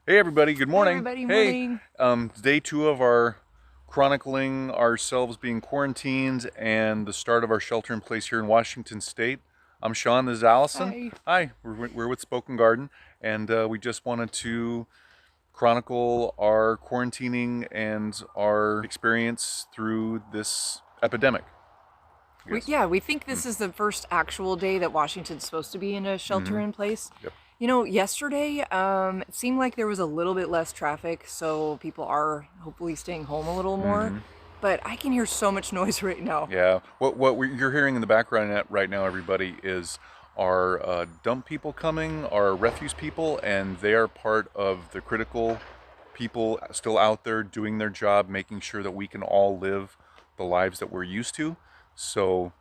Hey everybody, good morning. Hey everybody, Hey, morning. day 2 of our chronicling ourselves being quarantined and the start of our shelter in place here in Washington State. I'm Sean, this is Allison. Hi. Hi, we're with Spoken Garden, and we just wanted to chronicle our quarantining and our experience through this epidemic. I guess. We think this is the first actual day that Washington's supposed to be in a shelter Mm-hmm. in place. Yep. You know, yesterday, it seemed like there was a little bit less traffic, so people are hopefully staying home a little more. Mm-hmm. But I can hear so much noise right now. Yeah, you're hearing in the background right now, everybody, is our dump people coming, our refuse people, and they are part of the critical people still out there doing their job, making sure that we can all live the lives that we're used to. So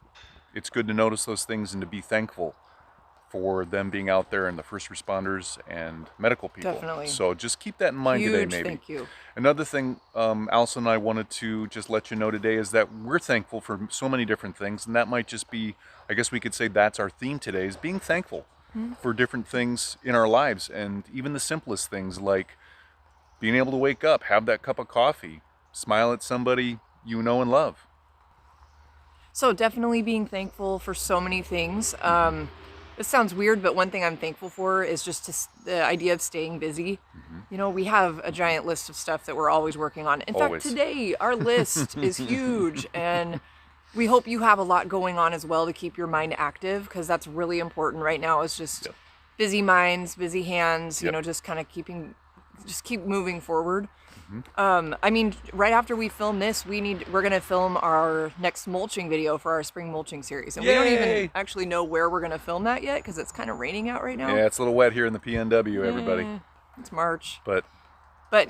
it's good to notice those things and to be thankful for them being out there and the first responders and medical people. Definitely. So just keep that in mind today, Huge maybe. thank you. Another thing, Allison and I wanted to just let you know today is that we're thankful for so many different things, and that might just be, I guess we could say that's our theme today, is being thankful for different things in our lives, and even the simplest things like being able to wake up, have that cup of coffee, smile at somebody you know and love. So definitely being thankful for so many things. This sounds weird, but one thing I'm thankful for is just the idea of staying busy. You know, we have a giant list of stuff that we're always working on. In Always. fact, today our list is huge, and we hope you have a lot going on as well to keep your mind active, because that's really important right now. Is just Yep. busy minds, busy hands. You Yep. know, just kind of keep moving forward. I mean, right after we film this, we're gonna film our next mulching video for our spring mulching series, and we don't Yay! even actually know where we're gonna film that yet because it's kind of raining out right now. Yeah, it's a little wet here in the PNW, everybody. It's March, But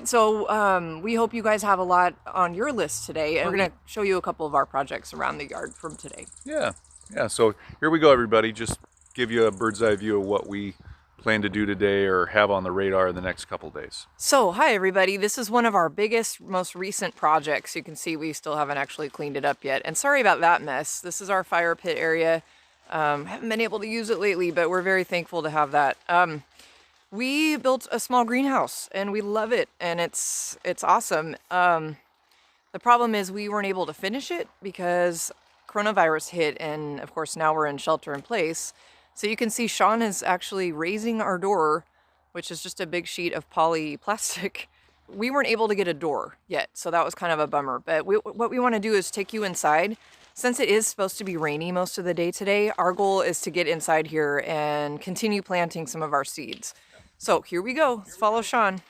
so we hope you guys have a lot on your list today, and we're gonna show you a couple of our projects around the yard from today. yeah, so here we go, everybody. Just give you a bird's eye view of what we plan to do today or have on the radar in the next couple days. So, hi everybody. This is one of our biggest, most recent projects. You can see we still haven't actually cleaned it up yet. And sorry about that mess. This is our fire pit area. Haven't been able to use it lately, but we're very thankful to have that. We built a small greenhouse and we love it, and it's awesome. The problem is we weren't able to finish it because coronavirus hit, and of course now we're in shelter in place. So you can see Sean is actually raising our door, which is just a big sheet of poly plastic. We weren't able to get a door yet, so that was kind of a bummer. But what we want to do is take you inside. Since it is supposed to be rainy most of the day today, our goal is to get inside here and continue planting some of our seeds. So here we go. Let's follow Sean. Here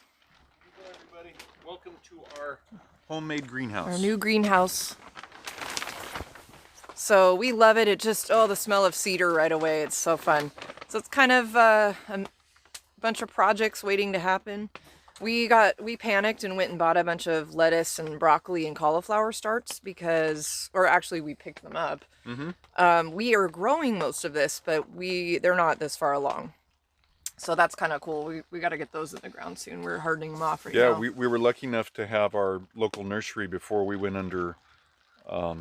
we go, everybody. Welcome to our homemade greenhouse. Our new greenhouse. So we love it. It just, the smell of cedar right away. It's so fun. So it's kind of a bunch of projects waiting to happen. We panicked and went and bought a bunch of lettuce and broccoli and cauliflower starts or actually we picked them up. We are growing most of this, but they're not this far along. So that's kind of cool. We got to get those in the ground soon. We're hardening them off right now. Yeah, we were lucky enough to have our local nursery before we went under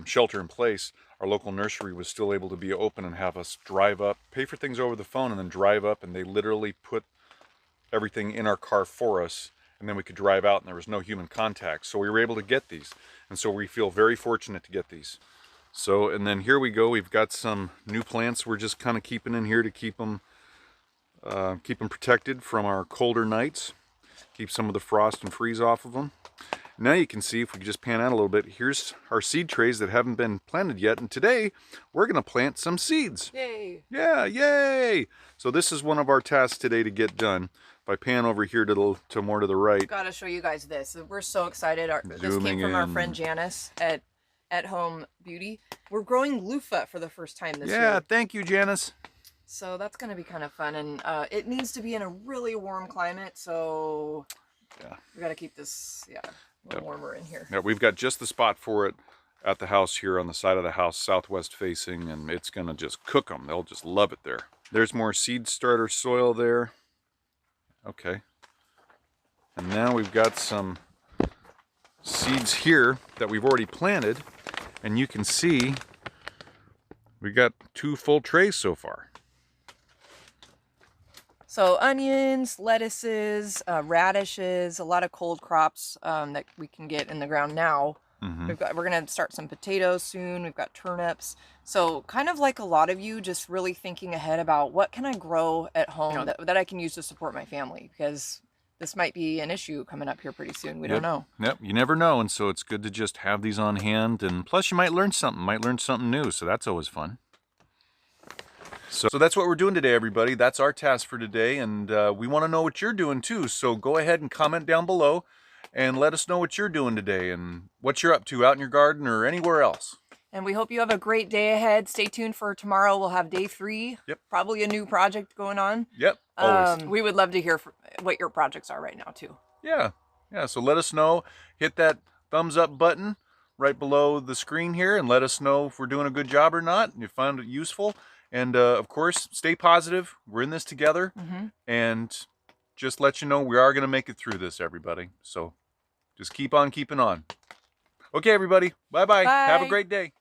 shelter in place. Our local nursery was still able to be open and have us drive up, pay for things over the phone, and then drive up, and they literally put everything in our car for us, and then we could drive out and there was no human contact. So we were able to get these, and so we feel very fortunate to get these. So, and then here we go. We've got some new plants we're just kind of keeping in here to keep them protected from our colder nights, keep some of the frost and freeze off of them. Now you can see, if we just pan out a little bit, here's our seed trays that haven't been planted yet, and today we're going to plant some seeds. Yay! Yeah, yay! So this is one of our tasks today to get done. If I pan over here to more to the right. Got to show you guys this. We're so excited. This came Zooming from our in. friend Janice at Home Beauty. We're growing loofah for the first time this year. Yeah, thank you, Janice. So that's going to be kind of fun, and it needs to be in a really warm climate, so Yeah. we got to keep this, a little warmer in here. Yeah, we've got just the spot for it at the house here on the side of the house, southwest facing, and it's gonna just cook them. They'll just love it there. There's more seed starter soil there. Okay. And now we've got some seeds here that we've already planted, and you can see we got 2 full trays so far. So onions, lettuces, radishes, a lot of cold crops that we can get in the ground now. Mm-hmm. We're gonna start some potatoes soon. We've got turnips. So kind of like a lot of you, just really thinking ahead about what can I grow at home that I can use to support my family, because this might be an issue coming up here pretty soon. We don't know. Yep, you never know, and so it's good to just have these on hand, and plus you might learn something new, so that's always fun. So that's what we're doing today, everybody. That's our task for today, and we want to know what you're doing too, so go ahead and comment down below and let us know what you're doing today and what you're up to out in your garden or anywhere else. And we hope you have a great day ahead. Stay tuned for tomorrow. We'll have day 3. Yep. Probably a new project going on. Yep, always. We would love to hear what your projects are right now too. Yeah, so let us know. Hit that thumbs up button right below the screen here and let us know if we're doing a good job or not, and you found it useful. And of course, stay positive. We're in this together. And just let you know we are going to make it through this, everybody. So just keep on keeping on. Okay, everybody. Bye-bye. Bye. Have a great day.